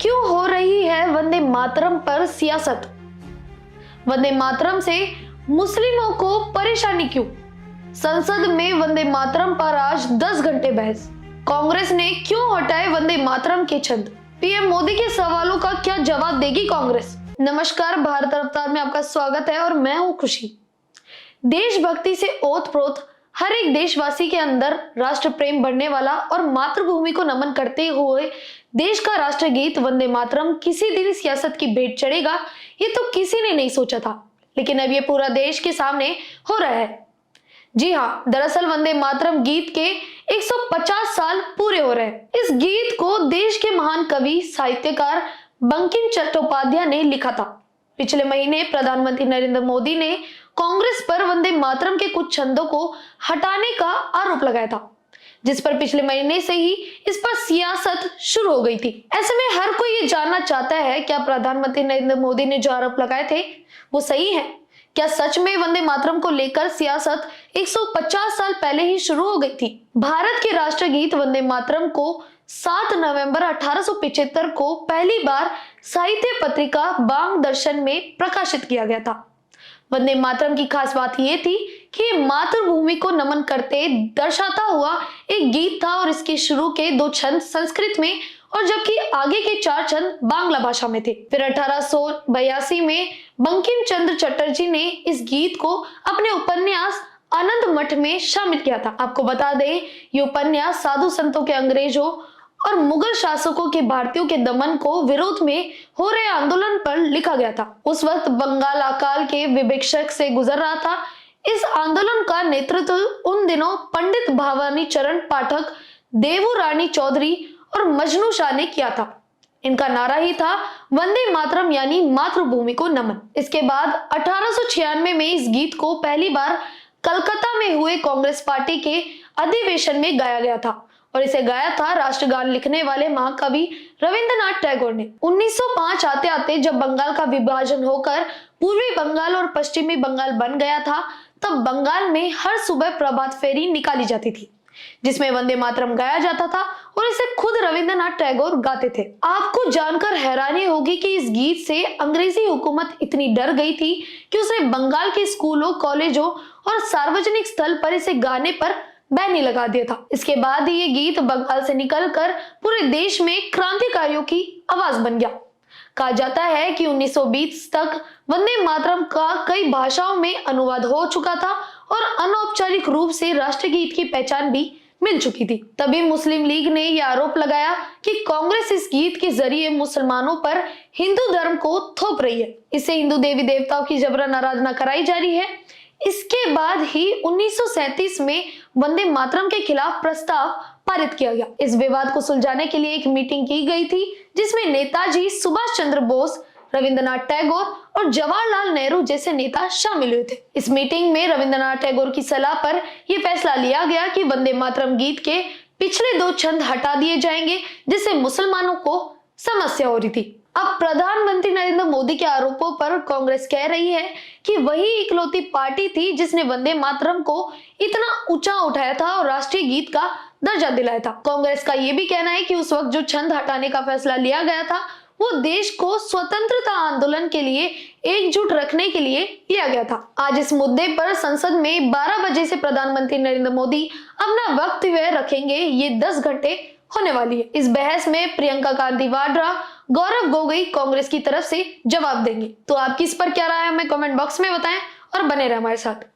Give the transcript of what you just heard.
क्यों हो रही है वंदे मातरम पर सियासत? वंदे मातरम से मुस्लिमों को परेशानी क्यों? संसद में वंदे मातरम पर आज 10 घंटे बहस। कांग्रेस ने क्यों हटाए वंदे मातरम के छंद? पीएम मोदी के सवालों का क्या जवाब देगी कांग्रेस? नमस्कार, भारत अवतार में आपका स्वागत है और मैं हूं खुशी। देशभक्ति से ओतप्रोत हर एक देशवासी के अंदर राष्ट्र प्रेम बढ़ने वाला और मातृभूमि को नमन करते हुए देश का राष्ट्रगीत वंदे मातरम किसी दिन सियासत की भेंट चढ़ेगा, ये तो किसी ने नहीं सोचा था, लेकिन अब ये पूरा देश के सामने हो रहा है। जी हाँ, दरअसल वंदे मातरम गीत के 150 साल पूरे हो रहे हैं। इस गीत को देश के महान कवि साहित्यकार बंकिम चट्टोपाध्याय ने लिखा था। पिछले महीने प्रधानमंत्री नरेंद्र मोदी ने कांग्रेस पर वंदे मातरम के कुछ छंदों को हटाने का आरोप लगाया था, जिस पर पिछले महीने से ही इस पर सियासत शुरू हो गई थी। ऐसे में हर कोई ये जानना चाहता है, क्या प्रधानमंत्री नरेंद्र मोदी ने जो आरोप लगाए थे वो सही है? क्या सच में वंदे मातरम को लेकर सियासत 150 साल पहले ही शुरू हो गई थी? भारत के राष्ट्रगीत वंदे मातरम को 7 नवंबर 1875 को पहली बार साहित्य पत्रिका बांग दर्शन में प्रकाशित किया गया था। वंदे मातरम की खास बात यह थी कि मातृभूमि को नमन करते दर्शाता हुआ एक गीत था और इसके शुरू के 2 छंद संस्कृत में और जबकि आगे के 4 छंद बांग्ला भाषा में थे। फिर 1882 में बंकिम चंद्र चटर्जी ने इस गीत को अपने उपन्यास आनंद मठ में शामिल किया था। आपको बता दें, ये उपन्यास साधु संतों के अंग्रेजों और मुगल शासकों के भारतीयों के दमन को विरोध में हो रहे आंदोलन पर लिखा गया था। उस वक्त बंगाल अकाल के विभीषक से गुजर रहा था। इस आंदोलन का नेतृत्व उन दिनों पंडित भवानी चरण पाठक, देवू रानी चौधरी और मजनू शाह ने किया था। इनका नारा ही था वंदे मातरम, यानी मातृभूमि को नमन। इसके बाद 1896 में इस गीत को पहली बार कलकत्ता में हुए कांग्रेस पार्टी के अधिवेशन में गाया गया था और इसे गाया था राष्ट्रगान लिखने वाले महाकवि रविंद्रनाथ टैगोर ने। 1905 आते आते जब बंगाल का विभाजन होकर पूर्वी बंगाल और पश्चिमी बंगाल बन गया था, तब बंगाल में हर सुबह प्रभात फेरी निकाली जाती थी, जिसमें वंदे मातरम गाया जाता था और इसे खुद रविंद्रनाथ टैगोर गाते थे। आपको जानकर हैरानी होगी कि इस गीत से अंग्रेजी हुकूमत इतनी डर गई थी कि उसने बंगाल के स्कूलों, कॉलेजों और सार्वजनिक स्थल पर इसे गाने पर बैन ही लगा दिया था। इसके बाद ही ये गीत बंगाल से निकलकर पूरे देश में क्रांतिकारियों की आवाज बन गया। कहा जाता है कि 1920 तक वंदे मातरम का कई भाषाओं में अनुवाद हो चुका था और अनौपचारिक रूप से राष्ट्रगीत की पहचान भी मिल चुकी थी। तभी मुस्लिम लीग ने यह आरोप लगाया कि कांग्रेस इस गीत के जरिए मुसलमानों पर हिंदू धर्म को थोप रही है। इससे हिंदू देवी देवताओं की जबरन आराधना कराई जा रही है। इसके बाद ही 1937 में वंदे मातरम के खिलाफ प्रस्ताव पारित किया गया। इस विवाद को सुलझाने के लिए एक मीटिंग की गई थी, जिसमें नेताजी सुभाष चंद्र बोस, रविंद्रनाथ टैगोर और जवाहरलाल नेहरू जैसे नेता शामिल हुए थे। इस मीटिंग में रविंद्रनाथ टैगोर की सलाह पर यह फैसला लिया गया कि वंदे मातरम गीत के पिछले 2 छंद हटा दिए जाएंगे, जिससे मुसलमानों को समस्या हो रही थी। अब प्रधानमंत्री नरेंद्र मोदी के आरोपों पर कांग्रेस कह रही है कि वही इकलौती पार्टी थी जिसने वंदे मातरम को इतना ऊंचा उठाया था और राष्ट्रीय गीत का दर्जा दिलाया था। कांग्रेस का यह भी कहना है कि उस वक्त जो छंद हटाने का फैसला लिया गया था वो देश को स्वतंत्रता आंदोलन के लिए एकजुट रखने के लिए लिया गया था। आज इस मुद्दे पर संसद में 12 बजे से प्रधानमंत्री नरेंद्र मोदी अपना वक्तव्य रखेंगे। ये 10 घंटे होने वाली है। इस बहस में प्रियंका गांधी वाड्रा, गौरव गोगोई कांग्रेस की तरफ से जवाब देंगे। तो आपकी इस पर क्या राय है, हमें कमेंट बॉक्स में बताएं और बने रहे हमारे साथ।